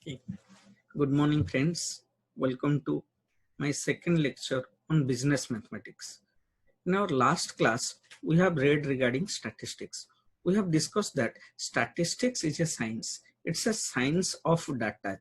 Okay. Good morning, friends. Welcome to my second lecture on business mathematics. In our last class, we have read regarding statistics. We have discussed that statistics is a science. It's a science of data.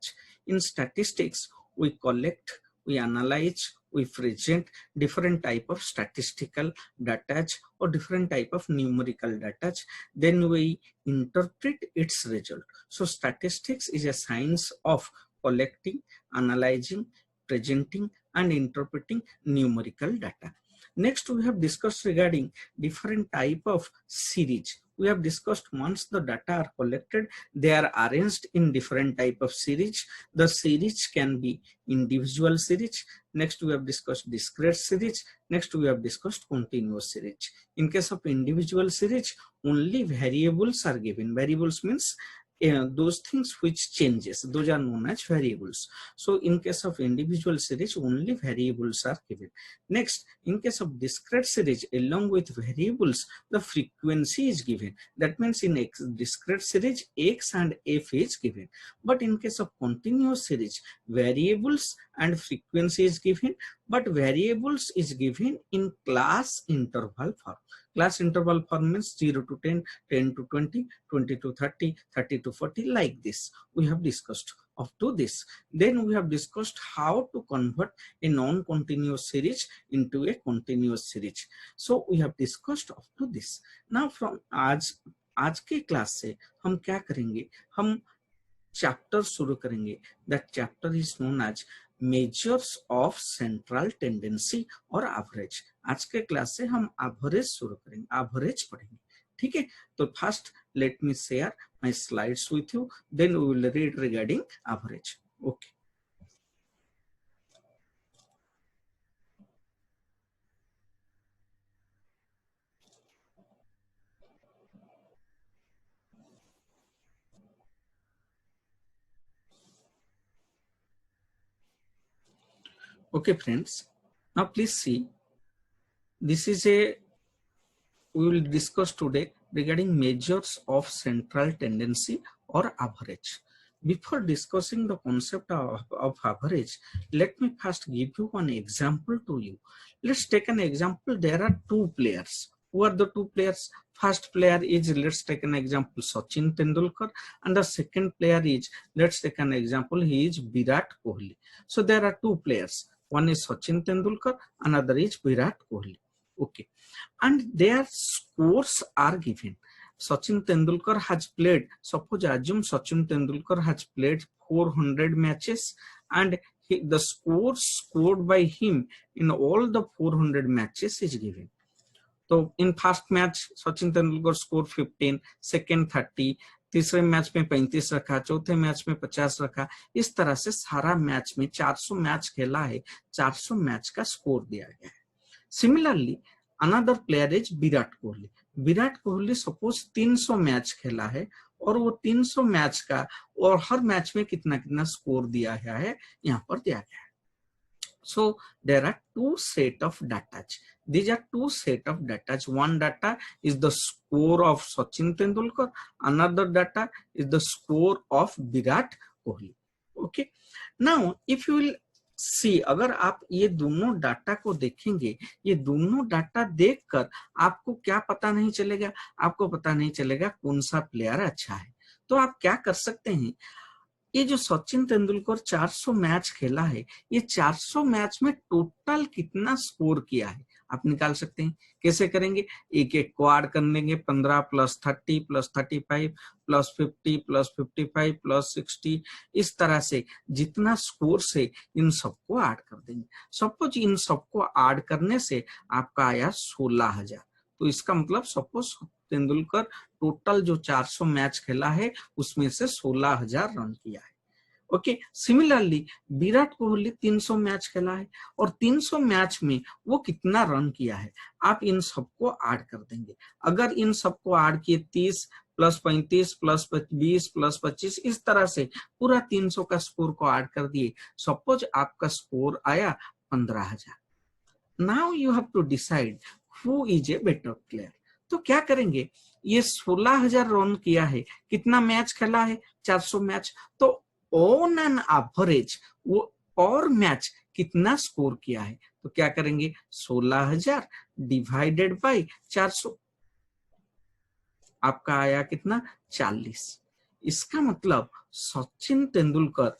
In statistics, we collect, we analyze, we present different type of statistical data or different type of numerical data. Then we interpret its result. So statistics is a science of collecting, analyzing, presenting, and interpreting numerical data. Next, we have discussed regarding different type of series. We have discussed once the data are collected, they are arranged in different type of series. The series can be individual series. Next, we have discussed discrete series. Next, we have discussed continuous series. In case of individual series, only variables are given. Variables means those things which changes, those are known as variables. So in case of individual series, only variables are given. Next, in case of discrete series, along with variables, the frequency is given. That means in discrete series, x and f is given. But in case of continuous series, variables and frequency is given, but variables is given in class interval form. Class interval form means 0 to 10, 10 to 20, 20 to 30, 30 to 40, like this. We have discussed up to this. Then we have discussed how to convert a non-continuous series into a continuous series. So we have discussed up to this. Now from आज के class से हम क्या करेंगे, हम chapter शुरू करेंगे. That chapter is known as measures of central tendency or average. आज के क्लास से हम एवरेज शुरू करेंगे, एवरेज पढ़ेंगे. ठीक है, तो first let me share my slides with you, then we will read regarding average. Okay. Okay, friends. Now please see. This is we will discuss today regarding measures of central tendency or average. Before discussing the concept of average, let me first give you one example to you. Let's take an example. There are two players. Who are the two players? First player is, let's take an example, Sachin Tendulkar, and the second player is, let's take an example, he is Virat Kohli. So there are two players. One is Sachin Tendulkar, another is Virat Kohli. Okay, and their scores are given. Sachin Tendulkar has played, suppose assume Sachin Tendulkar has played 400 matches and the scores scored by him in all the 400 matches is given. तो in first match Sachin Tendulkar score 15, second 30, तीसरे match में 35 रखा, चौथे match में 50 रखा. इस तरह से सारा मैच में 400 मैच खेला है, 400 मैच का स्कोर दिया गया है. Similarly another player is Virat Kohli. Virat Kohli suppose 300 match खेला है और वो 300 मैच का और हर मैच में कितना कितना स्कोर दिया गया है यहाँ पर दिया गया है. So there are two set of data. These are two set of data. One data is the score of Sachin Tendulkar. Another data is the score of Virat Kohli. Okay. Now, if you will see, अगर आप ये दोनों data को देखेंगे, ये दोनों data देखकर आपको क्या पता नहीं चलेगा, आपको पता नहीं चलेगा कौन सा प्लेयर अच्छा है. तो आप क्या कर सकते हैं, ये जो सचिन तेंदुलकर 400 मैच खेला है, ये 400 मैच में टोटल कितना स्कोर किया है आप निकाल सकते हैं. कैसे करेंगे, एक एक को ऐड कर लेंगे. 15 plus 30 plus 35 plus 50 plus 55 plus 60, इस तरह से जितना स्कोर से इन सबको ऐड कर देंगे. सपोज इन सबको ऐड करने से आपका आया 16,000. तो इसका मतलब सपोज तेंदुलकर टोटल जो 400 मैच खेला है उसमें से 16,000 रन किया है. Okay. Similarly Virat Kohli 300 match खेला है और 300 मैच में वो कितना रन किया है, आप इन सबको ऐड कर देंगे. अगर इन सबको ऐड किए 30 प्लस 35 प्लस 20 प्लस 25, इस तरह से पूरा 300 का स्कोर को ऐड कर दिए, सपोज आपका स्कोर आया 15,000. Now you have to decide who is a better player. तो क्या करेंगे, ये 16,000 रन किया है, कितना मैच खेला है, 400 मैच, तो ऑन एन एवरेज वो और मैच कितना स्कोर किया है, तो क्या करेंगे 16,000 डिवाइडेड बाई 400, आपका आया कितना 40। इसका मतलब Sachin Tendulkar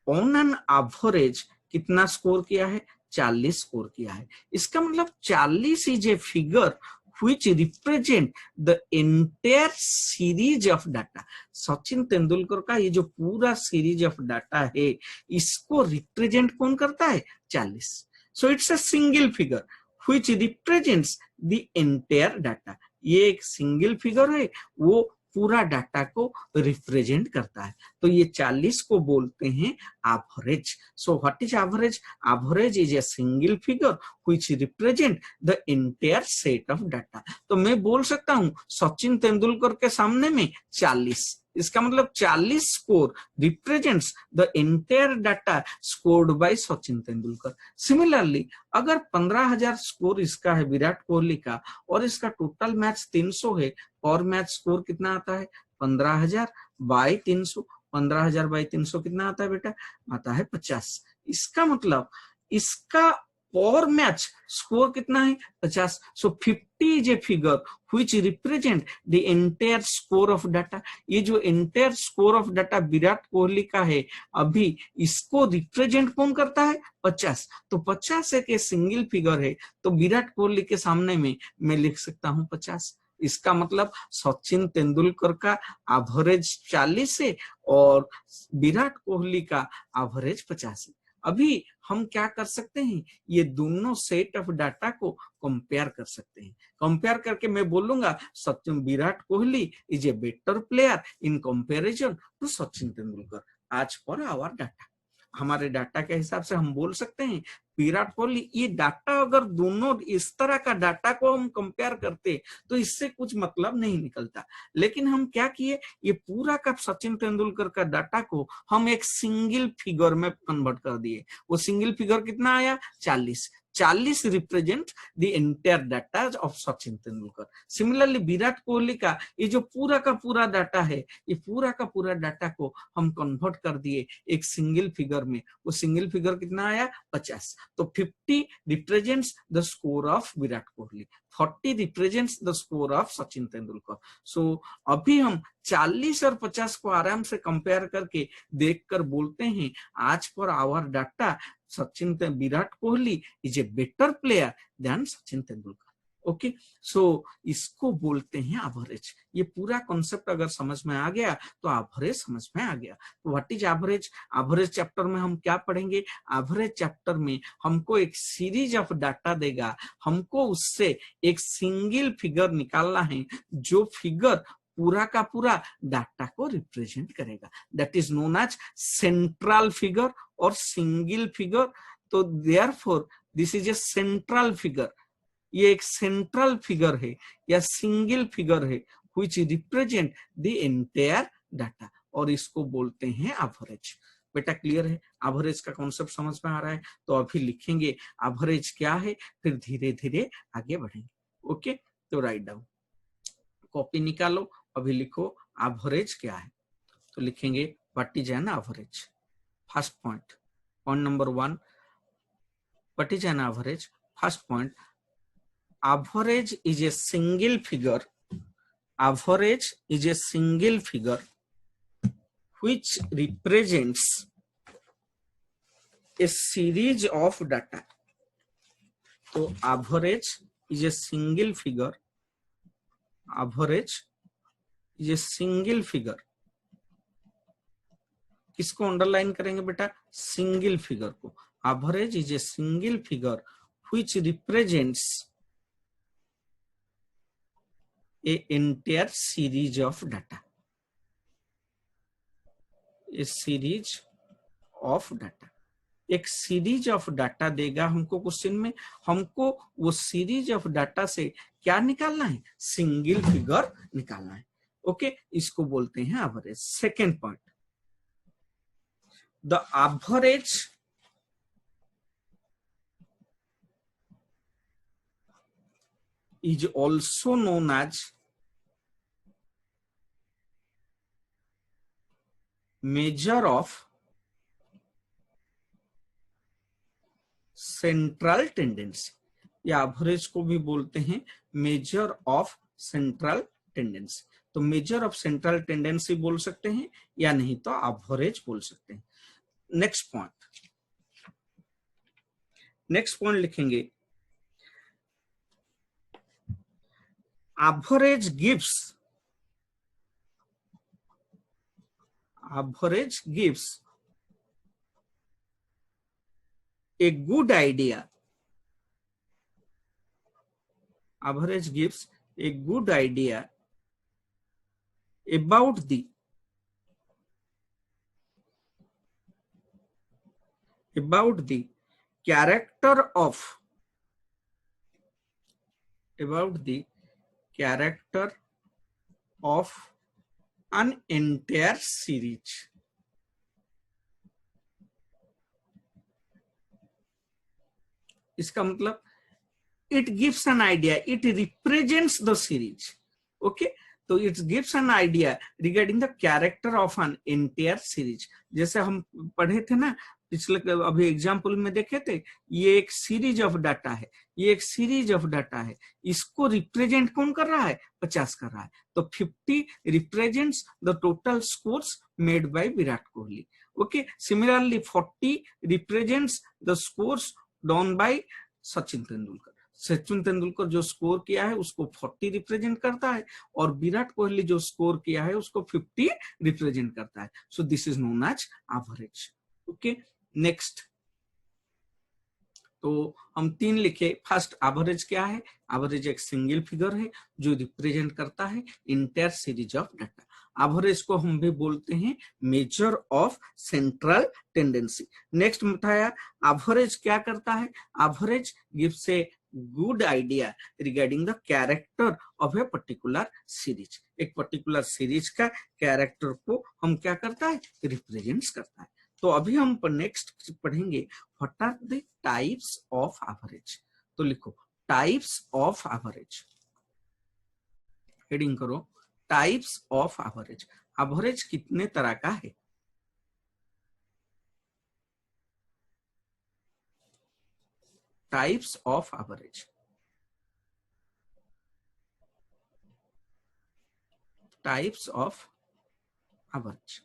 on an average कितना स्कोर किया है 40 स्कोर किया है। इसका मतलब 40 is a figure which represent the entire series of data। Sachin Tendulkar का ये जो पूरा सीरीज ऑफ डाटा है इसको रिप्रेजेंट कौन करता है 40। So it's a single figure which represents the entire data। ये एक सिंगल फिगर है, वो पूरा डाटा को रिप्रेजेंट करता है। तो ये 40 को बोलते हैं average. So what is average? Average is a single figure which represent the entire set of data. तो मैं बोल सकता हूं सचिन तेंदुलकर के सामने में 40, इसका मतलब 40 score represents the entire data scored by Sachin Tendulkar. Similarly अगर 15,000 स्कोर इसका है विराट कोहली का और इसका टोटल मैच 300 है, और मैच स्कोर कितना आता है 15,000 बाई 300। 15,000 बाई 300 कितना आता है बेटा? आता है 50। इसका मतलब इसका और मैच स्कोर कितना है 50। सो 50 is a figure which represent the entire score of data। ये जो entire score of data Virat Kohli का है अभी इसको रिप्रेजेंट कौन करता है 50। तो 50 एक सिंगल फिगर है, तो विराट कोहली के सामने में मैं लिख सकता हूं 50। इसका मतलब सचिन तेंदुलकर का एवरेज 40 है और विराट कोहली का एवरेज 50 है। अभी हम क्या कर सकते हैं, ये दोनों सेट ऑफ डाटा को कंपेयर कर सकते हैं। कंपेयर करके मैं बोलूंगा Sachin Virat Kohli is a better player in comparison to Sachin Tendulkar आज पर आवर डाटा। हमारे डाटा के हिसाब से हम बोल सकते हैं विराट कोहली। ये डाटा अगर दोनों इस तरह का डाटा को हम कंपेयर करते तो इससे कुछ मतलब नहीं निकलता, लेकिन हम क्या किए ये पूरा का सचिन तेंदुलकर का डाटा को हम एक सिंगल फिगर में कन्वर्ट कर दिए। वो सिंगल फिगर कितना आया 40। 40 represent the entire data of Sachin Tendulkar. Similarly Virat Kohli का ये जो पूरा का पूरा डाटा है, ये पूरा का पूरा डाटा को हम कन्वर्ट कर दिए एक सिंगल फिगर में। वो सिंगल फिगर कितना आया 50। तो 50 represents the score of Virat Kohli, 40 represents the score of Sachin Tendulkar. So अभी हम 40 और 50 को आराम से कंपेयर करके देखकर बोलते हैं आज पर our data Sachin Virat Kohli is a better player than Sachin Tendulkar. Okay, so इसको बोलते हैं एवरेज। ये पूरा कॉन्सेप्ट अगर समझ में आ गया तो एवरेज समझ में आ गया। तो what is average? Average chapter में हम क्या पढ़ेंगे? एवरेज चैप्टर में हमको एक सीरीज ऑफ डाटा देगा, हमको उससे एक सिंगल फिगर निकालना है जो फिगर पूरा का पूरा डाटा को रिप्रेजेंट करेगा। That is known as central figure or single figure. तो therefore this is a central figure. ये एक सेंट्रल फिगर है या सिंगल फिगर है which represent the entire data, और इसको बोलते हैं एवरेज। बेटा क्लियर है? एवरेज का कॉन्सेप्ट समझ में आ रहा है? तो अभी लिखेंगे एवरेज क्या है, फिर धीरे धीरे आगे बढ़ेंगे। ओके, तो राइट डाउन, कॉपी निकालो, अभी लिखो एवरेज क्या है। तो लिखेंगे what is an average. First point, point number 1, what is an average. First point, average is a single figure. Average is a single figure which represents a series of data. तो average is a single figure. Average is a single figure. किसको underline करेंगे बेटा? Single figure को। Average is a single figure which represents a entire series of data। A series of data, एक series of data देगा हमको question में। हमको वो सीरीज ऑफ डाटा से क्या निकालना है? सिंगल फिगर निकालना है। ओके, इसको बोलते हैं average. Second point, the average is also known as measure of central tendency, या एवरेज को भी बोलते हैं मेजर ऑफ सेंट्रल टेंडेंसी। तो मेजर ऑफ सेंट्रल टेंडेंसी बोल सकते हैं या नहीं तो एवरेज बोल सकते हैं। नेक्स्ट पॉइंट लिखेंगे, average gives a good idea. Average gives a good idea about the character of an entire series. इसका मतलब it gives an idea, it represents the series. Okay, तो it gives an idea regarding the character of an entire series. जैसे हम पढ़े थे ना पिछले, अभी एग्जाम्पल में देखे थे, ये एक सीरीज ऑफ डाटा है, इसको रिप्रेजेंट कौन कर रहा है? 50 कर रहा है। तो 50 represents the total scores made by Virat Kohli. Okay, similarly 40 represents the scores done by Sachin Tendulkar. Sachin Tendulkar जो स्कोर किया है उसको 40 रिप्रेजेंट करता है, और विराट कोहली जो स्कोर किया है उसको 50 रिप्रेजेंट करता है। So this is known as average. Okay, next, तो हम 3 लिखे। फर्स्ट, एवरेज क्या है? एवरेज एक सिंगल फिगर है जो रिप्रेजेंट करता है entire series of data. Average को हम भी बोलते हैं measure of central tendency. Next बताया, एवरेज क्या करता है? Average gives a good idea regarding the character of a particular series. एक पर्टिकुलर सीरीज का कैरेक्टर को हम क्या करता है? रिप्रेजेंट्स करता है। तो अभी हम नेक्स्ट पढ़ेंगे what are the types of average. तो लिखो टाइप्स ऑफ एवरेज, हेडिंग करो टाइप्स ऑफ एवरेज। एवरेज कितने तरह का है? Types of average, types of average.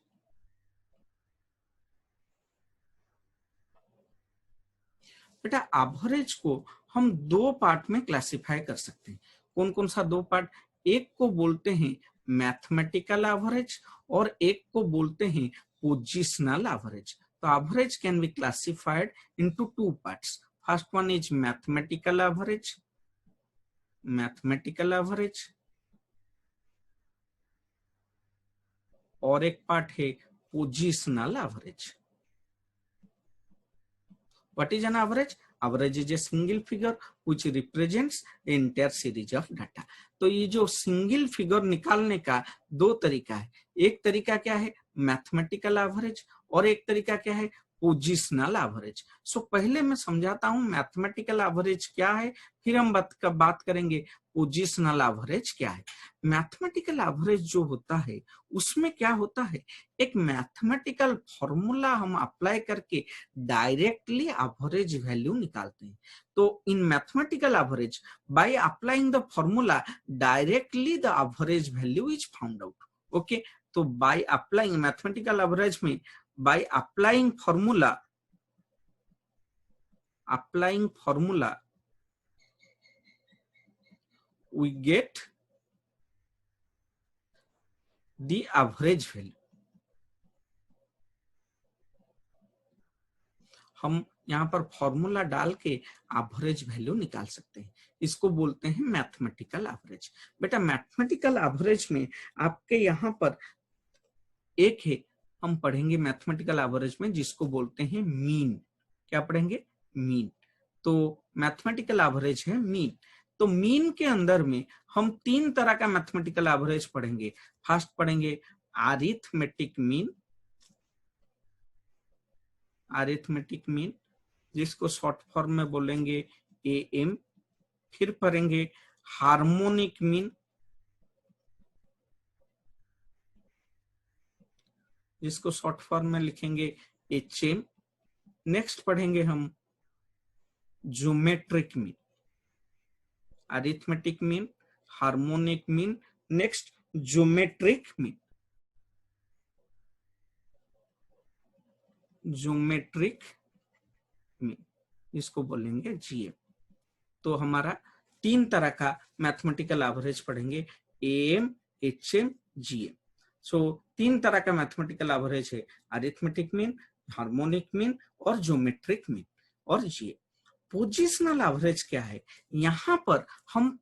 बेटा एवरेज को हम 2 पार्ट में क्लासिफाई कर सकते हैं। कौन कौन सा 2 पार्ट? एक को बोलते हैं मैथमेटिकल एवरेज और एक को बोलते हैं पोजिशनल एवरेज। तो average can be classified into 2 parts. First one is mathematical average, और एक पार्ट है positional average. What is an average? Average is a single figure which represents the entire series of data. तो ये जो single figure निकालने का 2 तरीका है। एक तरीका क्या है? मैथमेटिकल एवरेज, और एक तरीका क्या है? Positional average. सो पहले मैं समझाता हूं मैथमेटिकल एवरेज क्या है, फिर हम बात करेंगे पोजिशनल एवरेज क्या है। मैथमेटिकल एवरेज जो होता है उसमें क्या होता है? एक मैथमेटिकल फॉर्मूला हम अप्लाई करके डायरेक्टली एवरेज वैल्यू निकालते हैं। तो इन mathematical average, by applying the formula directly the average value is found out. Okay, तो बाय अप्लाइंग मैथमेटिकल एवरेज में, by applying formula we get the average value। हम यहाँ पर फॉर्मूला डाल के एवरेज वैल्यू निकाल सकते हैं। इसको बोलते हैं मैथमेटिकल एवरेज। बेटा मैथमेटिकल एवरेज में आपके यहाँ पर एक है, हम पढ़ेंगे मैथमेटिकल एवरेज में जिसको बोलते हैं मीन। क्या पढ़ेंगे? मीन। तो मैथमेटिकल एवरेज है मीन। तो मीन के अंदर में हम 3 तरह का मैथमेटिकल एवरेज पढ़ेंगे। फर्स्ट पढ़ेंगे अरिथमेटिक मीन, जिसको शॉर्ट फॉर्म में बोलेंगे AM। फिर पढ़ेंगे हार्मोनिक मीन, जिसको शॉर्ट फॉर्म में लिखेंगे HM। नेक्स्ट पढ़ेंगे हम geometric mean, arithmetic mean, harmonic mean, next geometric mean, geometric mean, इसको बोलेंगे जीएम। तो हमारा 3 तरह का मैथमेटिकल एवरेज पढ़ेंगे, एएम, एचएम, जीएम। सो 3 तरह का मैथमेटिकल एवरेज है, अरिथमेटिक मीन, हार्मोनिक मीन और ज्योमेट्रिक मीन और जीएम। पोजिशनल एवरेज क्या है? यहाँ पर हम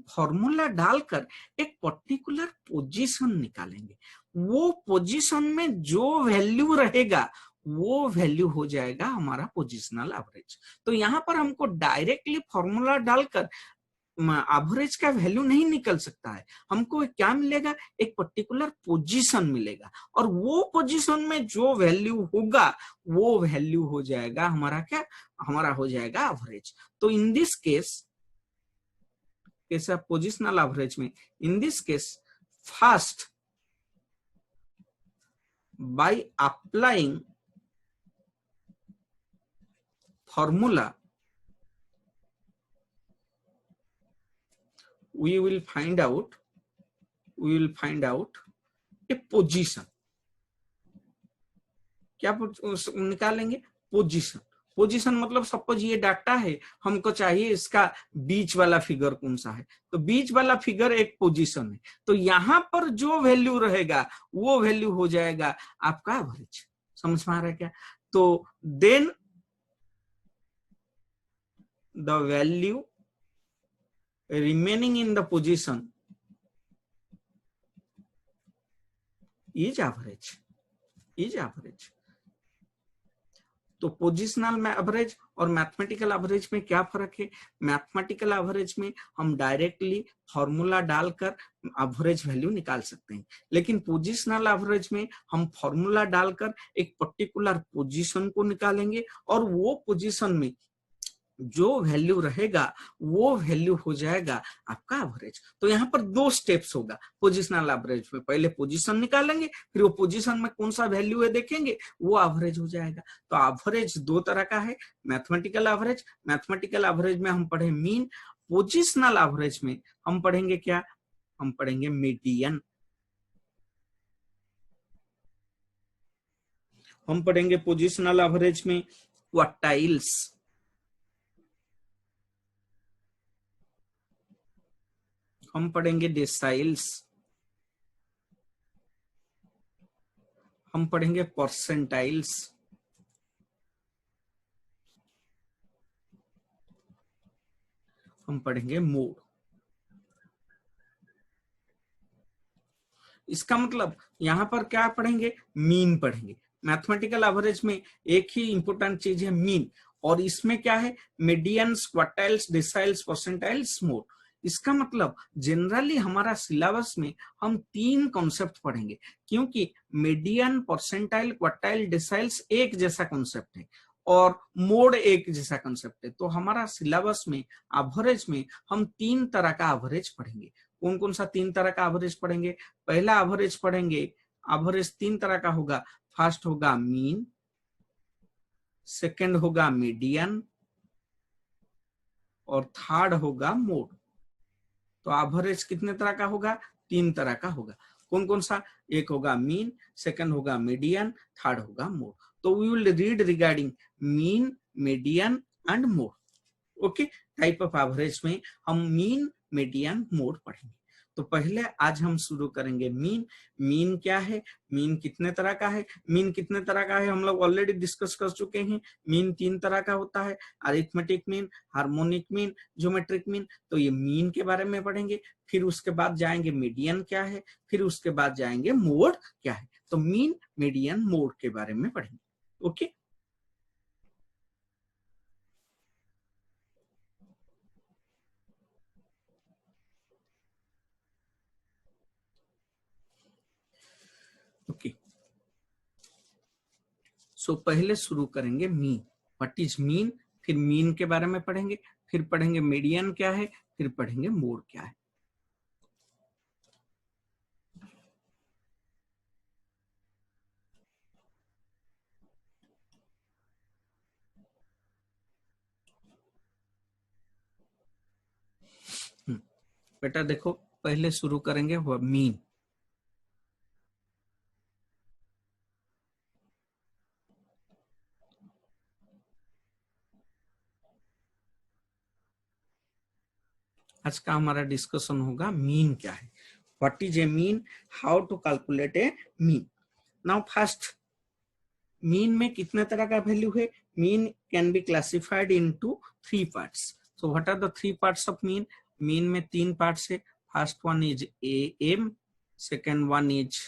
फॉर्मूला डालकर एक पर्टिकुलर पोजीशन निकालेंगे, वो पोजीशन में जो वैल्यू रहेगा वो वैल्यू हो जाएगा हमारा पोजिशनल एवरेज। तो यहाँ पर हमको डायरेक्टली फॉर्मूला डालकर एवरेज का वैल्यू नहीं निकल सकता है, हमको क्या मिलेगा, एक पर्टिकुलर पोजीशन मिलेगा और वो पोजीशन में जो वैल्यू होगा वो वैल्यू हो जाएगा हमारा क्या, हमारा हो जाएगा एवरेज। तो इन दिस केस कैसा पोजिशनल एवरेज में, in this case first by applying formula we will find out a position। क्या निकालेंगे? पोजीशन। पोजीशन मतलब सपोज ये डाटा है, हमको चाहिए इसका बीच वाला फिगर कौन सा है, तो बीच वाला फिगर एक पोजीशन है, तो यहां पर जो वैल्यू रहेगा वो वैल्यू हो जाएगा आपका एवरेज। समझ में आ रहा है क्या? तो then the value remaining in the position is average। तो पोजिशनल में एवरेज और मैथमेटिकल एवरेज में क्या फर्क है? मैथमेटिकल एवरेज में हम डायरेक्टली फॉर्मूला डालकर एवरेज वैल्यू निकाल सकते हैं, लेकिन पोजिशनल एवरेज में हम फॉर्मूला डालकर एक पर्टिकुलर पोजीशन को निकालेंगे और वो पोजीशन में जो वैल्यू रहेगा वो वैल्यू हो जाएगा आपका एवरेज। तो यहाँ पर 2 स्टेप्स होगा पोजिशनल एवरेज में, पहले पोजीशन निकालेंगे, फिर वो पोजीशन में कौन सा वैल्यू है देखेंगे, वो एवरेज हो जाएगा। तो एवरेज 2 तरह का है, मैथमेटिकल एवरेज, मैथमेटिकल एवरेज में हम पढ़े मीन, पोजिशनल एवरेज में हम पढ़ेंगे क्या, हम पढ़ेंगे मीडियन। हम पढ़ेंगे पोजिशनल एवरेज में क्वार्टाइल्स, हम पढ़ेंगे डेसाइल्स, हम पढ़ेंगे परसेंटाइल्स, हम पढ़ेंगे मोड। इसका मतलब यहां पर क्या पढ़ेंगे, मीन पढ़ेंगे। मैथमेटिकल एवरेज में एक ही इंपॉर्टेंट चीज है मीन, और इसमें क्या है, medians, quartiles, deciles, percentiles, mode. इसका मतलब जनरली हमारा सिलेबस में हम 3 कॉन्सेप्ट पढ़ेंगे, क्योंकि मीडियन, परसेंटाइल, क्वार्टाइल, डेसाइल्स एक जैसा कॉन्सेप्ट है और मोड एक जैसा कॉन्सेप्ट है। तो हमारा सिलेबस में एवरेज में हम 3 तरह का एवरेज पढ़ेंगे। कौन कौन सा 3 तरह का एवरेज पढ़ेंगे? पहला एवरेज पढ़ेंगे, एवरेज 3 तरह का होगा, फर्स्ट होगा मीन, सेकंड होगा मीडियन और थर्ड होगा मोड। तो एवरेज कितने तरह का होगा? 3 तरह का होगा। कौन कौन सा? एक होगा मीन, सेकंड होगा मीडियन, थर्ड होगा मोड। तो we will read regarding mean, median and mode. Okay, type of average में हम मीन, मीडियन, मोड पढ़ेंगे। तो पहले आज हम शुरू करेंगे मीन। मीन क्या है, मीन कितने तरह का है? मीन कितने तरह का है हम लोग ऑलरेडी डिस्कस कर चुके हैं। मीन 3 तरह का होता है, arithmetic mean, harmonic mean, geometric mean. तो ये मीन के बारे में पढ़ेंगे, फिर उसके बाद जाएंगे मीडियन क्या है, फिर उसके बाद जाएंगे मोड क्या है। तो मीन, मीडियन, मोड के बारे में पढ़ेंगे। Okay, okay. सो पहले शुरू करेंगे मीन, व्हाट इज मीन, फिर मीन के बारे में पढ़ेंगे, फिर पढ़ेंगे मीडियन क्या है, फिर पढ़ेंगे मोड क्या है। बेटा देखो, पहले शुरू करेंगे वो मीन। आज का हमारा डिस्कशन होगा मीन क्या है, what is a mean, how to calculate a mean. Now first, mean में कितने तरह का वैल्यू है? Mean can be classified into 3 parts. So what are the 3 parts of mean? Mean में 3 पार्ट्स है। First one is AM, second one is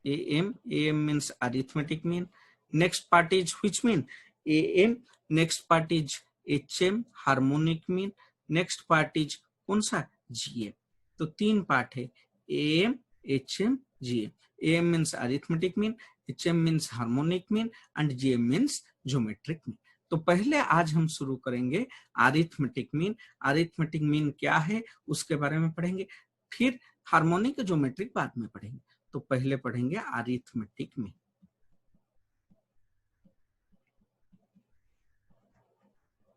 AM means arithmetic mean. Next part is which mean? AM. Next part is HM, harmonic mean. Next part is कौन सा? GM. तो 3 part है, AM, HM, GM. AM means arithmetic mean, HM means harmonic mean and GM means geometric mean. तो पहले आज हम शुरू करेंगे अरिथमेटिक मीन। अरिथमेटिक मीन क्या है उसके बारे में पढ़ेंगे, फिर हार्मोनिक ज्योमेट्रिक बाद में पढ़ेंगे। तो पहले पढ़ेंगे अरिथमेटिक मीन।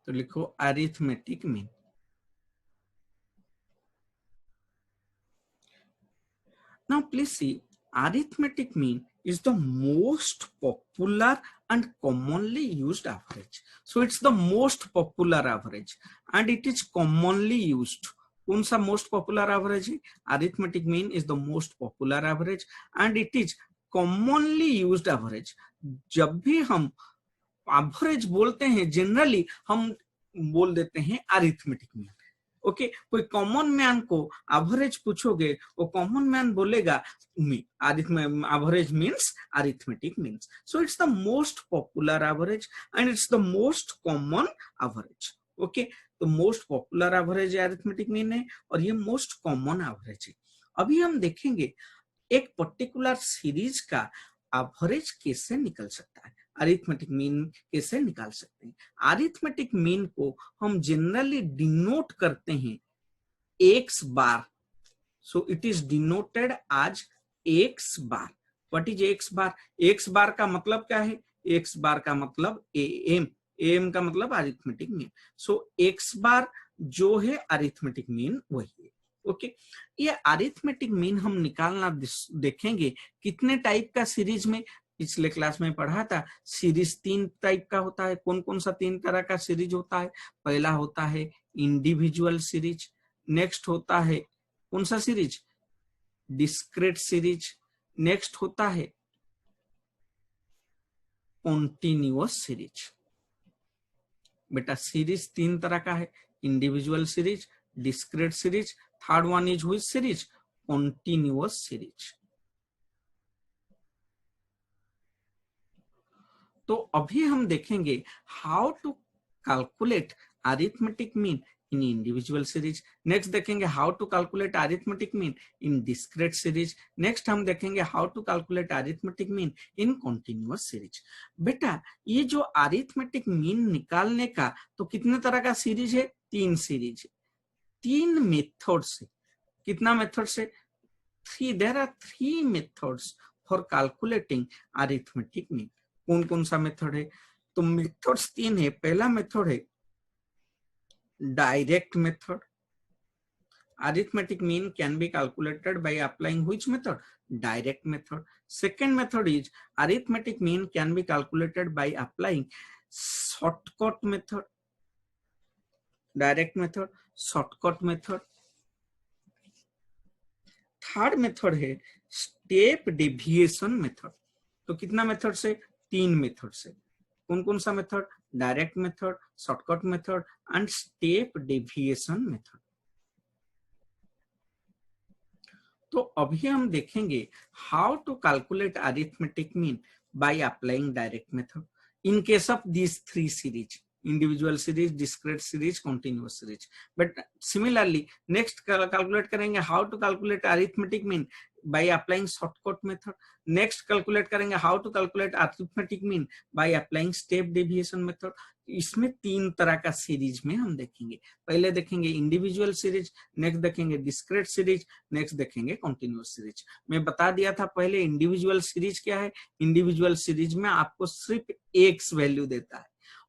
तो लिखो arithmetic mean. Now please see, arithmetic mean is the most popular and commonly used average. So it's the most popular average and it is commonly used. कौन सा मोस्ट पॉपुलर एवरेज है? Arithmetic mean is the most popular average and it is commonly used average. जब भी हम average बोलते हैं generally हम बोल देते हैं अरिथमेटिक मीन। ओके, कोई कॉमन मैन को एवरेज पूछोगे, वो कॉमन मैन बोलेगा average means arithmetic means. So it's the most popular average and it's the most common average. Okay, तो most popular average arithmetic mean है और ये मोस्ट कॉमन एवरेज है। अभी हम देखेंगे एक पर्टिकुलर सीरीज का एवरेज कैसे निकल सकता है, अरिथमेटिक मीन कैसे निकाल सकते हैं। अरिथमेटिक मीन को हम जनरली डिनोट करते हैं X bar. So it is denoted as X bar. What is X bar? X bar का मतलब क्या है? एक्स बार का मतलब एएम, एएम का मतलब अरिथमेटिक मीन। सो एक्स बार जो है अरिथमेटिक मीन वही है। ओके, ये अरिथमेटिक मीन हम निकालना देखेंगे कितने टाइप का सीरीज में। पिछले क्लास में पढ़ा था सीरीज 3 टाइप का होता है। कौन कौन सा 3 तरह का सीरीज होता है? पहला होता है इंडिविजुअल सीरीज, नेक्स्ट होता है कौन सा सीरीज? डिस्क्रीट सीरीज, नेक्स्ट होता है कॉन्टिन्यूअस सीरीज। बेटा सीरीज 3 तरह का है, individual series, discrete series, third one is which series? Continuous series. तो अभी हम देखेंगे how to calculate arithmetic mean in individual series. Next देखेंगे how to calculate arithmetic mean in discrete series. Next हम देखेंगे how to calculate arithmetic mean in continuous series. बेटा ये जो अरिथमेटिक मीन निकालने का तो कितने तरह का सीरीज है? 3 सीरीज है, 3 मेथड्स है। कितना मेथड से? 3। There are 3 methods for calculating arithmetic mean. कौन कौन सा मेथड है? तो मेथड्स 3 है। पहला मेथड है direct method. Arithmetic mean can be calculated by applying which method? Direct method. Second method is arithmetic mean can be calculated by applying shortcut method. Direct method, shortcut method. Third method है step deviation method. तो कितना method से? 3 method से। कौन कौन सा method? Direct method, shortcut method and step deviation method. तो अभी हम देखेंगे how to calculate arithmetic mean by applying direct method in case of these 3 series, individual series, discrete series, continuous series. But similarly next calculate करेंगे how to calculate arithmetic mean by applying shortcut method. Next calculate करेंगे how to calculate arithmetic mean by applying step deviation method. इसमें 3 तरह का series में हम देखेंगे। पहले देखेंगे इंडिविजुअल सीरीज, नेक्स्ट देखेंगे डिस्क्रीट सीरीज, नेक्स्ट देखेंगे कॉन्टिन्यूअस सीरीज। मैं बता दिया था पहले इंडिविजुअल सीरीज क्या है। इंडिविजुअल सीरीज में आपको सिर्फ एक्स वैल्यू देता है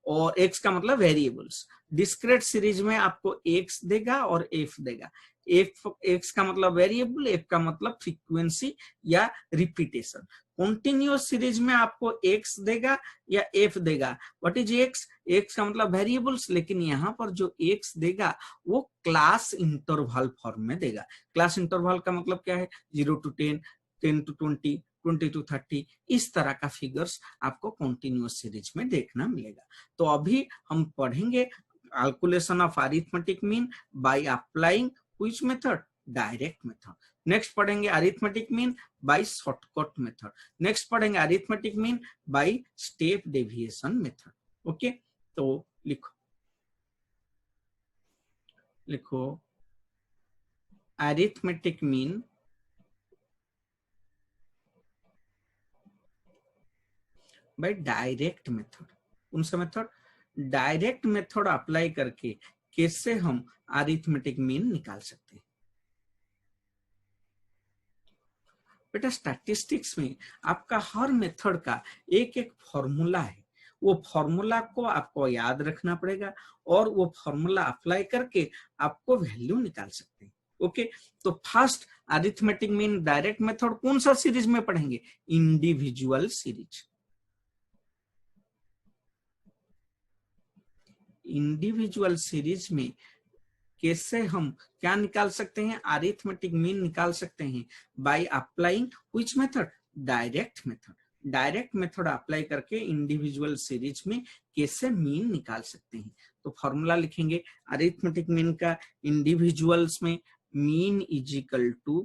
और x का मतलब वेरिएबल्स। डिस्क्रीट सीरीज में आपको x देगा और f देगा। x का मतलब वेरिएबल, f का मतलब फ्रीक्वेंसी या रिपीटेशन। कॉन्टिन्यूअस सीरीज में आपको x देगा या f देगा। व्हाट इज x का मतलब वेरिएबल्स, लेकिन यहाँ पर जो x देगा वो क्लास इंटरवल फॉर्म में देगा। क्लास इंटरवल का मतलब क्या है, 0 to 10, 10 to 20, 20 to 30, इस तरह का फिगर्स आपको कॉन्टिन्यूअस सीरीज में देखना मिलेगा। तो अभी हम पढ़ेंगे calculation of arithmetic mean by applying which method, direct method. Next पढ़ेंगे arithmetic mean by shortcut method. Next पढ़ेंगे arithmetic mean by step deviation method. Okay, तो लिखो arithmetic mean by direct method. कौन सा मेथड, डायरेक्ट मेथड अप्लाई करके कैसे हम arithmetic mean निकाल सकते हैं। बेटा स्टैटिस्टिक्स में आपका हर मेथड का एक एक फॉर्मूला है, वो फॉर्मूला को आपको याद रखना पड़ेगा और वो फॉर्मूला अप्लाई करके आपको वैल्यू निकाल सकते हैं। ओके, तो first arithmetic mean direct method कौन सा सीरीज में पढ़ेंगे, इंडिविजुअल सीरीज। इंडिविजुअल सीरीज में कैसे हम क्या निकाल सकते हैं, अरिथमेटिक मीन निकाल सकते हैं bye applying which method, direct method. Direct method apply करके इंडिविजुअल सीरीज में कैसे मीन निकाल सकते हैं। तो फॉर्मूला लिखेंगे अरिथमेटिक मीन का इंडिविजुअल्स में, मीन इज इक्वल टू,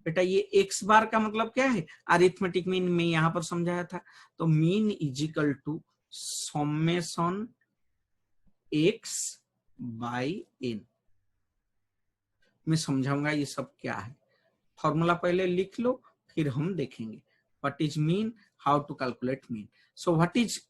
बेटा ये एक्स बार का मतलब क्या है, अरिथमेटिक मीन में यहां पर समझाया था। तो mean is equal to summation X by N. मैं समझाऊंगा ये सब क्या है। फॉर्मूला पहले लिख लो फिर हम देखेंगे what is mean, how to calculate mean. So what is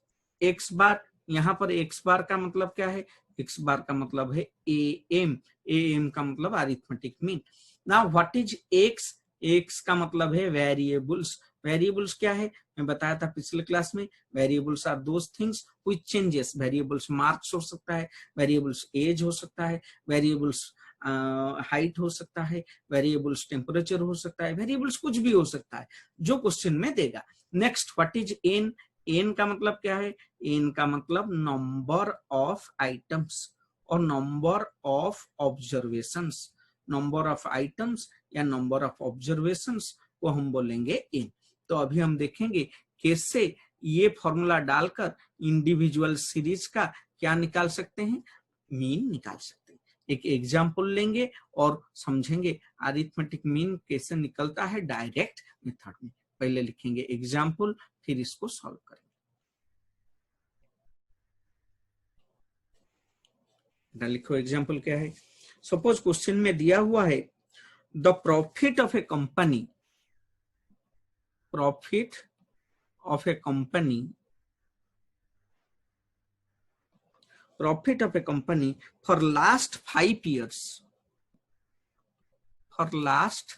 X bar, यहाँ पर एक्स बार का मतलब क्या है, एक्स बार का मतलब है एम, एम का मतलब arithmetic mean. Now what is x, x का मतलब है वेरिएबल्स। वेरिएबल्स क्या है, मैं बताया था पिछले क्लास में, variables are those things which changes. Variables marks हो सकता है, वेरिएबल्स एज हो सकता है, वेरिएबल्स हाइट हो सकता है, वेरिएबल्स टेम्परेचर हो सकता है, वेरिएबल्स कुछ भी हो सकता है जो क्वेश्चन में देगा। Next what is N, N का मतलब क्या है, एन का मतलब नंबर ऑफ आइटम्स और number of observations. Number of items या नंबर ऑफ ऑब्जर्वेशंस को हम बोलेंगे एन। तो अभी हम देखेंगे कैसे ये फॉर्मूला डालकर इंडिविजुअल सीरीज का क्या निकाल सकते हैं, मीन निकाल सकते हैं। एक एग्जाम्पल लेंगे और समझेंगे अरिथमेटिक मीन कैसे निकलता है डायरेक्ट मेथड में। पहले लिखेंगे एग्जाम्पल फिर इसको सॉल्व करेंगे। लिखो एग्जाम्पल क्या है। सपोज क्वेश्चन में दिया हुआ है the profit of A company, profit of A company, profit of a company for last 5 years, for last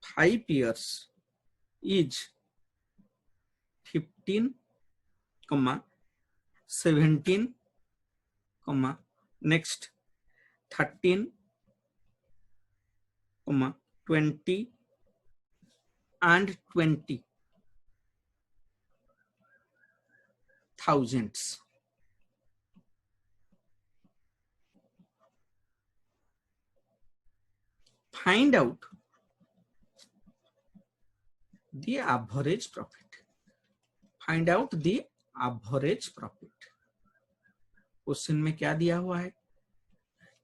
5 years is 15, 17, next 13, 20 and 20 thousands. Find out the average profit. Find out the average profit. Question में क्या दिया हुआ है,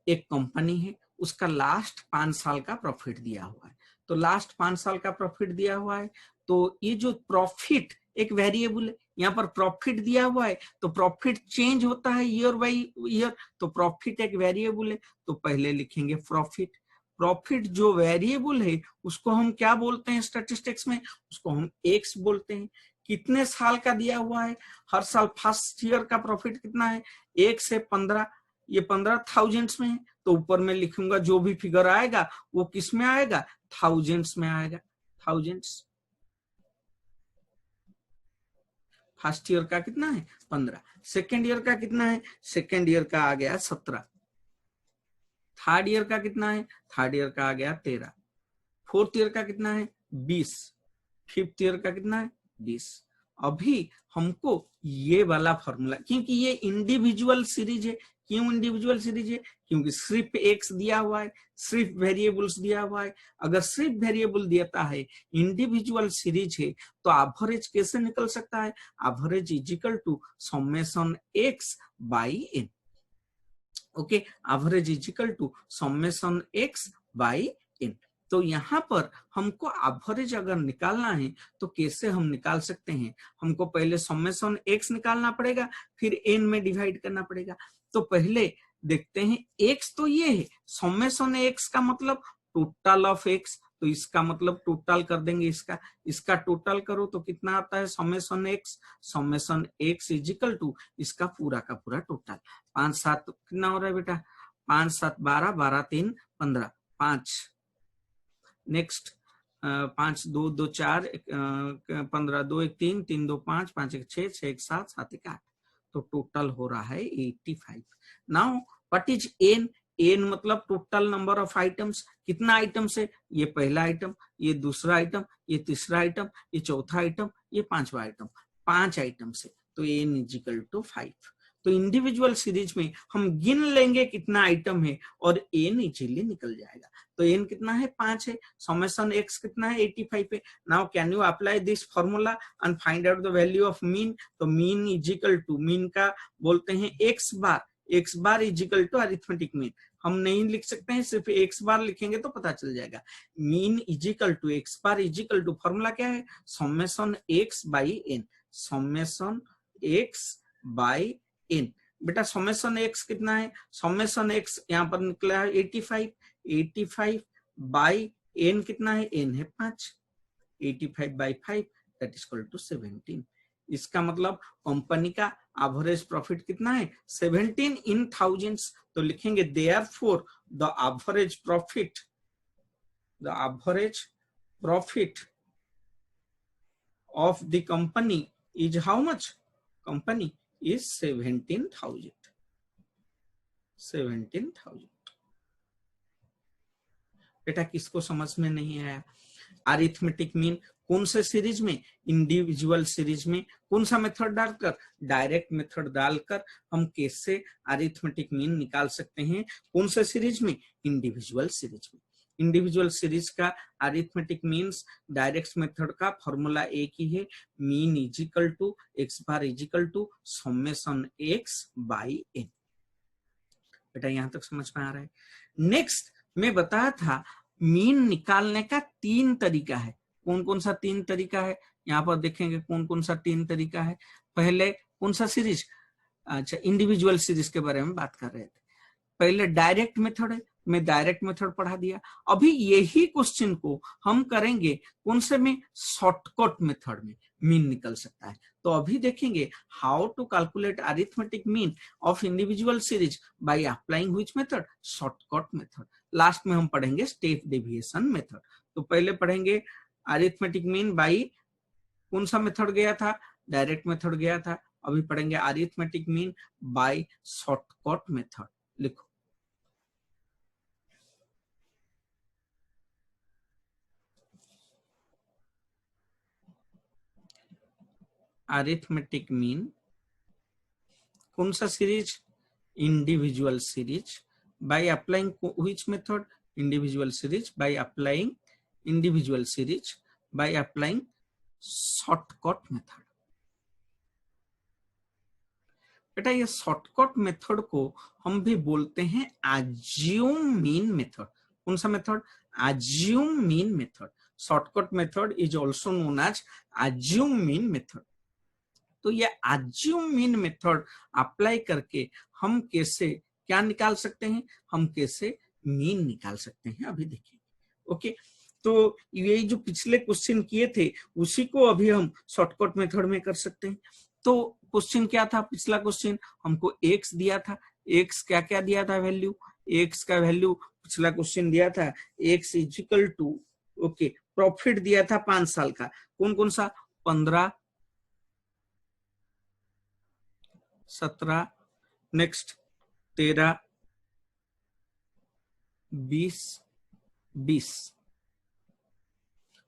एक company है उसका last 5 साल का प्रॉफिट दिया हुआ है। तो लास्ट 5 साल का प्रॉफिट दिया हुआ है, तो ये जो प्रॉफिट एक वेरिएबल है, यहाँ पर प्रॉफिट दिया हुआ है तो प्रॉफिट चेंज होता है ईयर बाय ईयर, तो प्रॉफिट एक वेरिएबल है। तो पहले लिखेंगे प्रॉफिट। प्रॉफिट जो वेरिएबल है उसको हम क्या बोलते हैं स्टैटिस्टिक्स में, उसको हम एक्स बोलते हैं। कितने साल का दिया हुआ है, हर साल फर्स्ट ईयर का प्रॉफिट कितना है, 1 से 15, ये 15,000 में है। तो ऊपर में लिखूंगा जो भी फिगर आएगा वो किस में आएगा, थाउजेंड्स में आएगा, थाउजेंड्स। फर्स्ट ईयर का कितना है 15, सेकेंड ईयर का कितना है, सेकेंड ईयर का आ गया 17, थर्ड ईयर का कितना है, थर्ड ईयर का आ गया 13, फोर्थ ईयर का कितना है 20, फिफ्थ ईयर का कितना है 20। अभी हमको ये वाला फॉर्मूला, क्योंकि ये इंडिविजुअल सीरीज है, क्यों इंडिविजुअल सीरीज है, क्योंकि सिर्फ एक्स दिया हुआ है, सिर्फ वेरिएबल्स दिया हुआ है। अगर सिर्फ वेरिएबल देता है, इंडिविजुअल सीरीज है, तो एवरेज कैसे निकल सकता है, average is equal to summation X by N. Okay, average is equal to summation X by N. तो यहाँ पर हमको एवरेज अगर निकालना है तो कैसे हम निकाल सकते हैं, हमको पहले समेशन एक्स निकालना पड़ेगा, फिर एन में डिवाइड करना पड़ेगा। तो पहले देखते हैं एक्स तो ये है, समेशन एक्स का मतलब टोटल ऑफ एक्स, तो इसका मतलब टोटल कर देंगे, इसका टोटल करो तो कितना आता है summation X is equal to इसका पूरा का पूरा टोटल। 5 7 कितना हो रहा है बेटा, 5 7 12, 12 3 15, 5 नेक्स्ट 5 2 2 4 15 2 1 3 3 2 5 5 1 6 6 1 7 7 1 8, तो टोटल हो रहा है 85। Now what is N, N मतलब टोटल नंबर ऑफ आइटम्स, कितना आइटम्स है, ये पहला आइटम, ये दूसरा आइटम, ये तीसरा आइटम, ये चौथा आइटम, ये पांचवा आइटम, 5 आइटम्स है, तो एन इज इक्वल टू 5। तो इंडिविजुअल सीरीज में हम गिन लेंगे कितना आइटम है और एन इजीली निकल जाएगा। तो एन कितना है 5 है, समेशन एक्स कितना है 85 है। Now can you apply this formula and find out the value of mean. तो mean is equal to, mean का बोलते हैं X bar is equal to arithmetic mean. हम नहीं लिख सकते हैं, सिर्फ एक्स बार लिखेंगे तो पता चल जाएगा। Mean is equal to X bar is equal to, formula क्या है, summation X by N, summation X by N. बेटा समेशन एक्स कितना है, समेशन एक्स यहाँ पर निकला है 85 बाई एन कितना है, एन है 5, 85 by 5 that is equal to 17। इसका मतलब कंपनी का एवरेज प्रॉफिट कितना है 17 इन थाउजेंड्स। तो लिखेंगे therefore the average profit of the company is how much, company is 17,000। बेटा किसको समझ में नहीं आया, अरिथमेटिक मीन कौन से सीरीज में, इंडिविजुअल सीरीज में, कौन सा मेथड डालकर, डायरेक्ट मेथड डालकर हम कैसे अरिथमेटिक मीन निकाल सकते हैं, कौन से सीरीज में, इंडिविजुअल सीरीज में। इंडिविजुअल सीरीज का अरिथमेटिक मीन्स डायरेक्ट मेथड का फॉर्मूला एक ही है, mean is equal to X bar is equal to summation X by N. बेटा यहां तक समझ में आ रहा है। नेक्स्ट मैं बताया था मीन निकालने का 3 तरीका है, कौन कौन सा 3 तरीका है, यहाँ पर देखेंगे कौन कौन सा 3 तरीका है। पहले कौन सा सीरीज, अच्छा इंडिविजुअल सीरीज के बारे में बात कर रहे थे। पहले डायरेक्ट मेथड है, मैं डायरेक्ट मेथड पढ़ा दिया। अभी यही क्वेश्चन को हम करेंगे कौन से में, शॉर्टकट मेथड में मीन निकल सकता है। तो अभी देखेंगे how to calculate arithmetic mean of individual series by applying which method, shortcut method. Last में हम पढ़ेंगे स्टेप डेविएशन मेथड। तो पहले पढ़ेंगे अरिथमेटिक मीन बाय कौन सा मेथड गया था, डायरेक्ट मेथड गया था। अभी पढ़ेंगे arithmetic mean by shortcut method. लिखो अरिथमेटिक मीन कौन सा series, individual series by applying which method, individual series by applying shortcut method. बेटा ये शॉर्टकट मेथड को हम भी बोलते हैं अज्यूम मीन मेथड। कौन सा method, assume mean method. Shortcut method is also known as assume mean method. तो ये अज्यूम मीन मेथड अप्लाई करके हम कैसे क्या निकाल सकते हैं, हम कैसे मीन निकाल सकते हैं अभी देखेंगे। ओके, तो ये जो पिछले क्वेश्चन किए थे उसी को अभी हम शॉर्टकट मेथड में कर सकते हैं। तो क्वेश्चन क्या था, पिछला क्वेश्चन हमको एक्स दिया था, एक्स क्या क्या दिया था वैल्यू, एक्स का वैल्यू पिछला क्वेश्चन दिया था X is equal to, okay profit दिया था 5 साल का, कौन कौन सा, 15, 17, नेक्स्ट 13, 20, 20।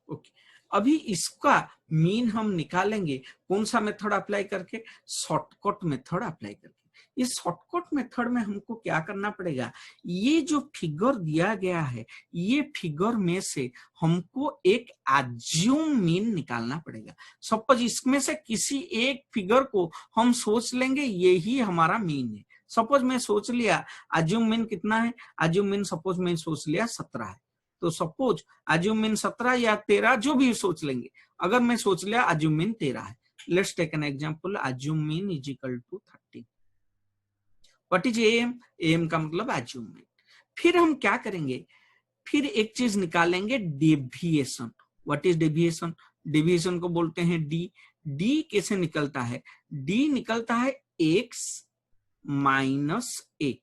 ओके, अभी इसका मीन हम निकालेंगे कौन सा मेथड अप्लाई करके, शॉर्टकट मेथड अप्लाई करके। इस शॉर्टकट मेथड में हमको क्या करना पड़ेगा, ये जो फिगर दिया गया है ये फिगर में से हमको एक एज्यूम मीन निकालना पड़ेगा। सपोज इसमें से किसी एक फिगर को हम सोच लेंगे यही हमारा मीन है। सपोज मैं सोच लिया एज्यूम मीन कितना है, एज्यूम मीन सपोज मैं सोच लिया 17 है, तो सपोज एज्यूम मीन 17 या 13 जो भी सोच लेंगे। अगर मैं सोच लिया एज्यूम मीन 13 है, let's take an example, assume mean is equal to 30। What is M, M का मतलब एज्यूम मीन। फिर हम क्या करेंगे, फिर एक चीज निकालेंगे deviation. What is deviation, deviation को बोलते हैं डी। डी कैसे निकलता है, डी निकलता है एक्स माइनस ए।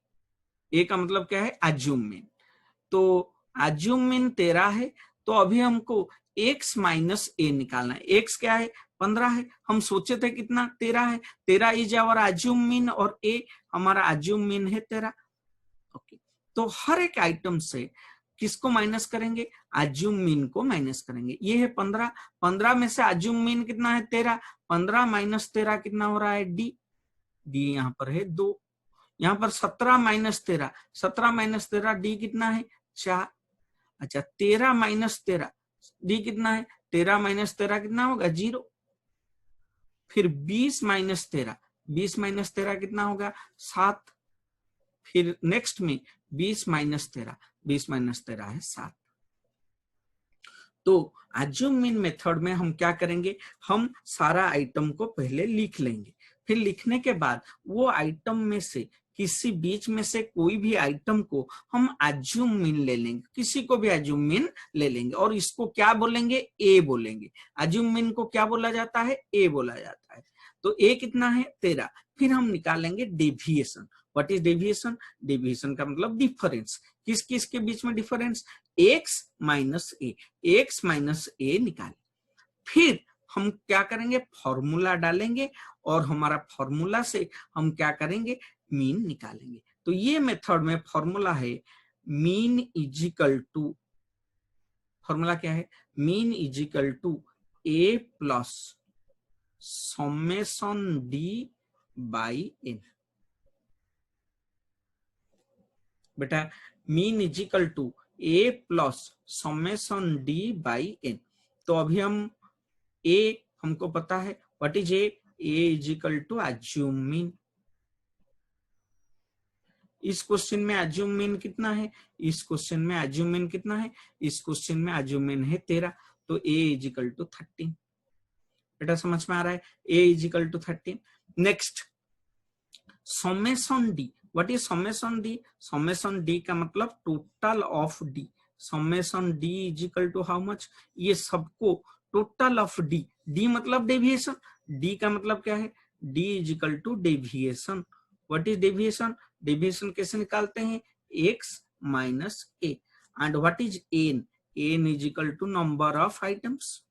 ए का मतलब क्या है, एज्यूम मीन। तो एज्यूम मीन 13 है, तो अभी हमको x माइनस ए निकालना है। x क्या है, 15 है, हम सोचे थे कितना, 13 है। 13 इज आवर एज्यूम मीन और a हमारा एज्यूम मीन है 13। ओके, तो हर एक आइटम से किसको माइनस करेंगे, एज्यूम मीन को माइनस करेंगे। ये है 15, 15 में से एज्यूम मीन कितना है 13, 15 माइनस 13 कितना हो रहा है डी, डी यहाँ पर है 2। यहाँ पर 17 माइनस 13, 17 माइनस 13 डी कितना है 4। अच्छा 13 माइनस 13 डी कितना है, 13 माइनस 13 कितना होगा 0। फिर 20 माइनस 13, 20 माइनस 13 कितना होगा 7। फिर नेक्स्ट में 20 माइनस 13, 20 माइनस 13 है 7। तो एज्यूम मीन मेथड में हम क्या करेंगे, हम सारा आइटम को पहले लिख लेंगे। फिर लिखने के बाद वो आइटम में से किसी बीच में से कोई भी आइटम को हम एज्यूम मीन ले लेंगे, किसी को भी एज्यूम मीन ले लेंगे और इसको क्या बोलेंगे, ए बोलेंगे। एज्यूम मीन को क्या बोला जाता है, ए बोला जाता है। तो ए कितना है 13। फिर हम निकालेंगे deviation. What is deviation, deviation का मतलब डिफरेंस। किस किस के बीच में डिफरेंस, एक्स माइनस ए, एक्स माइनस ए निकाले। फिर हम क्या करेंगे, फॉर्मूला डालेंगे और हमारा फॉर्मूला से हम क्या करेंगे, मीन निकालेंगे। तो ये मेथड में फॉर्मूला है मीन इजिकल टू, फॉर्मूला क्या है, mean is equal to A plus summation D by N. बेटा mean is equal to A plus summation D by N. तो अभी हम ए हमको पता है, what is A is equal to assume mean. इस क्वेश्चन में एज्यूम मीन कितना है, इस क्वेश्चन में एज्यूम मीन कितना है, इस क्वेश्चन में एज्यूम मीन है 13। तो ए इजिकल टू 13। बेटा समझ में आ रहा है, A is equal to 13। Next summation D. What is summation D, summation D का मतलब total of D. Summation D is equal to how much, ये सबको टोटल ऑफ डी, डी मतलब डेविएशन, डी का मतलब क्या है, D is equal to deviation. What is deviation, deviation कैसे निकालते हैं, X minus A. And what is N, N is equal to number of items.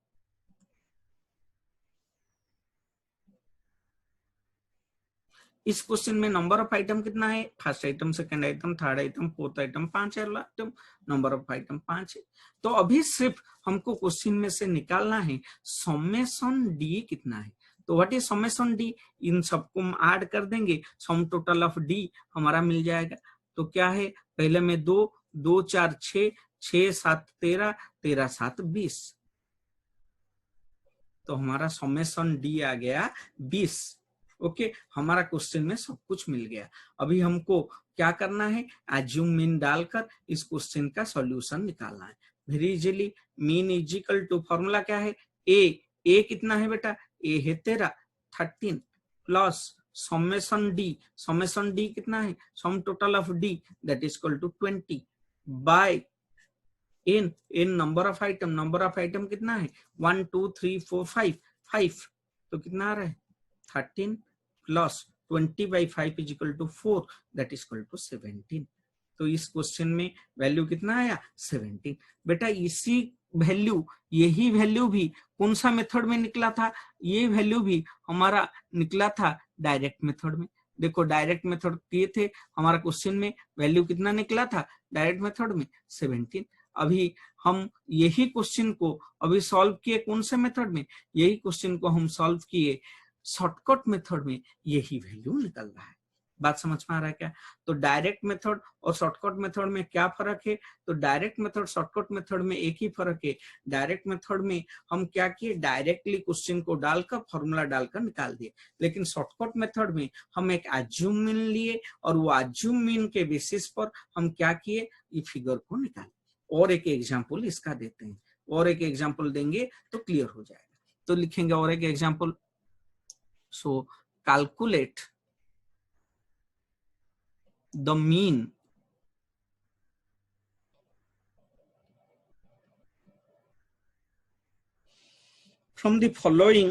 इस क्वेश्चन में नंबर ऑफ आइटम कितना है, first item, second item, third item, fourth item, 5 item, number of item 5 है। तो अभी सिर्फ हमको क्वेश्चन में से निकालना है समेशन डी कितना है। तो व्हाट इज समेशन डी, इन सबको हम ऐड कर देंगे, सम टोटल ऑफ डी हमारा मिल जाएगा। तो क्या है, पहले में 2, 2 4 6, 6 7 13, 13 7 20। तो हमारा समेशन डी आ गया 20। ओके, हमारा क्वेश्चन में सब कुछ मिल गया। अभी हमको क्या करना है, एज्यूम मीन डालकर इस क्वेश्चन का सॉल्यूशन निकालना है very easily. Mean is equal to, formula क्या है, ए कितना है बेटा, ए है 13, 13 प्लस समेशन डी कितना है, sum total of D that is equal to 20 by N, N number of item, number of item कितना है 1 2 3 4 5, तो कितना आ रहा है 13 plus 20/5 is equal to 4 that is equal to 17। तो इस क्वेश्चन में वैल्यू कितना आया 17। बेटा इसी वैल्यू, यही वैल्यू भी कौन सा मेथड में निकला था, ये वैल्यू भी हमारा निकला था डायरेक्ट मेथड में। देखो डायरेक्ट मेथड किए थे, हमारा क्वेश्चन में वैल्यू कितना निकला था डायरेक्ट मेथड में 17। अभी हम यही क्वेश्चन को अभी सॉल्व किए कौन से मेथड में, यही क्वेश्चन को हम सॉल्व किए शॉर्टकट मेथड में, यही वैल्यू निकल रहा है। बात समझ में आ रहा है क्या? तो डायरेक्ट मेथड और शॉर्टकट मेथड में क्या फर्क है? तो डायरेक्ट मेथड शॉर्टकट मेथड में एक ही फर्क है, डायरेक्ट मेथड में हम क्या किए, डायरेक्टली क्वेश्चन को डालकर फॉर्मूला डालकर निकाल दिए, लेकिन शॉर्टकट मेथड में हम एक अज्यूम मीन लिए और वो अज्यूम मीन के बेसिस पर हम क्या किए, ये फिगर को निकाले। और एक एग्जाम्पल इसका देते हैं, और एक एग्जाम्पल देंगे तो क्लियर हो जाएगा। तो लिखेंगे और एक example, so calculate the mean from the following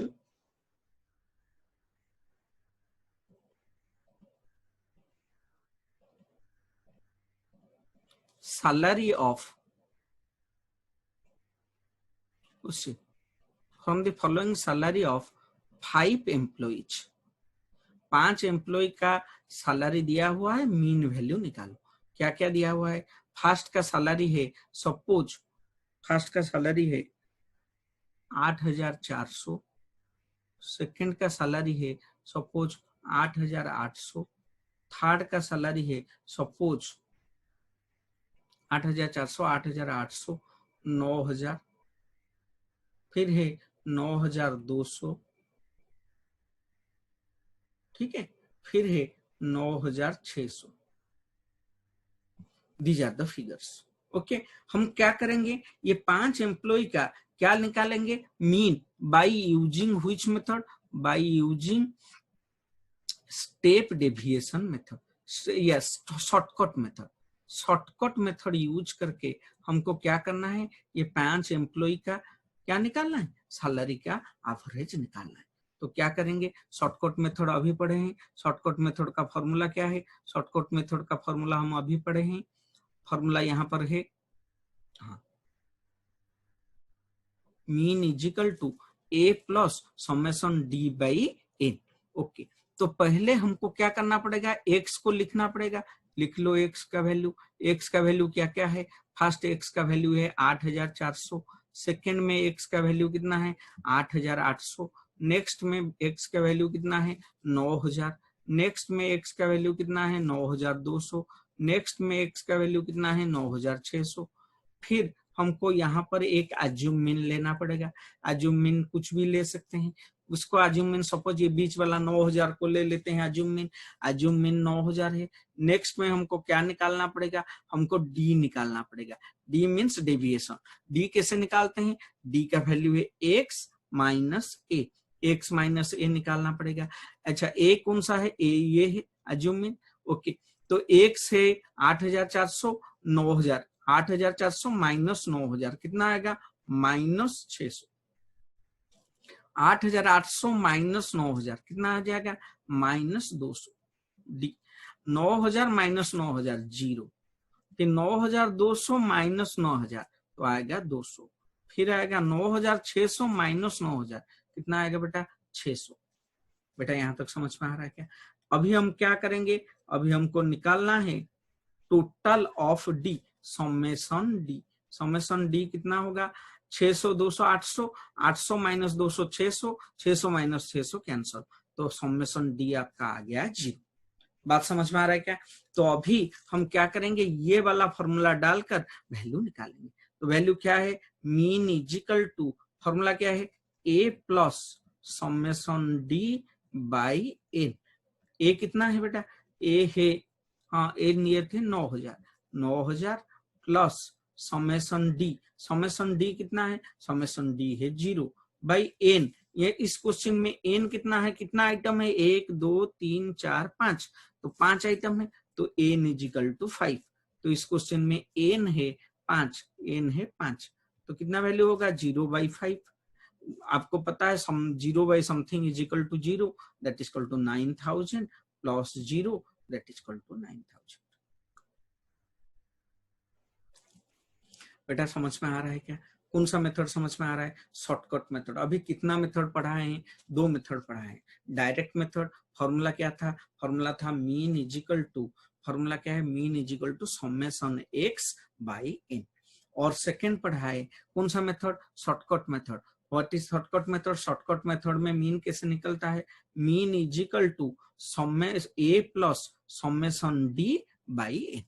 salary of from the following salary of 5 employees। 5 employ का सैलरी दिया हुआ है, मीन वैल्यू निकालो। क्या क्या दिया हुआ है? फर्स्ट का सैलरी है, सपोज फर्स्ट का सैलरी है 8,400, सेकंड का सैलरी है सपोज 8,800, थर्ड का सैलरी है सपोज 8,400, 8,800, 9,000, फिर है 9,200, ठीक है, फिर है 9,600। These are the figures. Okay, हम क्या करेंगे, ये 5 एम्प्लॉय का क्या निकालेंगे, mean by using which method, by using step deviation method, yes shortcut method. Shortcut method use करके हमको क्या करना है, ये 5 एम्प्लॉय का क्या निकालना है, सैलरी का एवरेज निकालना है। तो क्या करेंगे, शॉर्टकट मेथड अभी पढ़े हैं, शॉर्टकट मेथड का फॉर्मूला क्या है, शॉर्टकट मेथड का फॉर्मूला हम अभी पढ़े हैं, फॉर्मूला यहां पर है, हाँ, mean is equal to A plus summation D by N. Okay, तो पहले हमको क्या करना पड़ेगा, एक्स को लिखना पड़ेगा। लिख लो एक्स का वैल्यू, एक्स का वैल्यू क्या क्या है, फर्स्ट एक्स का वैल्यू है 8,400, सेकेंड में एक्स का वैल्यू कितना है 8,800, नेक्स्ट में एक्स का वैल्यू कितना है 9,000, नेक्स्ट में एक्स का वैल्यू कितना है 9,200, नेक्स्ट में एक्स का वैल्यू कितना है 9,600। फिर हमको यहाँ पर एक अज्यूम मीन लेना पड़ेगा। अज्यूम मीन कुछ भी ले सकते हैं, उसको अज्यूम मीन सपोज ये बीच वाला 9,000 को ले लेते हैं अज्यूम मीन, अज्यूम मीन 9,000 है। नेक्स्ट में हमको क्या निकालना पड़ेगा, हमको डी निकालना पड़ेगा। D means deviation. डी कैसे निकालते हैं, डी का वैल्यू है एक्स माइनस ए, एक्स माइनस ए निकालना पड़ेगा। अच्छा ए कौन सा है, ए ये है अज्यूम मीन। ओके, तो एक से 8,400, 9,000, 8,400 माइनस 9,000 कितना आएगा, -600। 8,800 माइनस 9,000 कितना आ जाएगा, -200। डी 9,000 माइनस 9,000 जीरो, फिर 9,200 माइनस 9,000 तो आएगा 200, फिर आएगा 9,600 माइनस 9,000 कितना आएगा बेटा 600। बेटा यहां तक समझ में आ रहा है क्या? अभी हम क्या करेंगे, अभी हमको निकालना है total of D, summation D. Summation D कितना होगा, 600 200 800, 800 माइनस 200 600, 600 माइनस 600 कैंसल, तो समेशन डी आपका आ गया 0। बात समझ में आ रहा है क्या? तो अभी हम क्या करेंगे, ये वाला फॉर्मूला डालकर वैल्यू निकालेंगे। तो वैल्यू क्या है, mean is equal to, formula क्या है, A plus summation D by N. A कितना है बेटा, ए है, हाँ ए नियर थे 9,000, 9,000 plus summation D, summation D कितना है, समेशन डी है 0 बाई एन। ये इस क्वेश्चन में एन कितना है, कितना आइटम है, 1 2 3 4 5, तो 5 आइटम है, तो एन इज इक्वल टू 5। तो इस क्वेश्चन में एन है 5, एन है 5, तो कितना वैल्यू होगा 0/5। आपको पता है 0 by something is equal to 0, that is equal to 9,000 plus 0 that is equal to 9,000। बेटा समझ में आ रहा है क्या? कौन सा मेथड समझ में आ रहा है? Shortcut method. अभी कितना मेथड पढ़ा है? 2 मेथड पढ़ा है। डायरेक्ट मेथड, फॉर्मूला क्या था? फॉर्मूला था mean is equal to, formula क्या है? Mean is equal to summation x by n। और सेकेंड पढ़ा है कौन सा method? Shortcut method. What is shortcut method? Shortcut method में मीन कैसे निकलता है? Mean is equal to a plus summation d by n।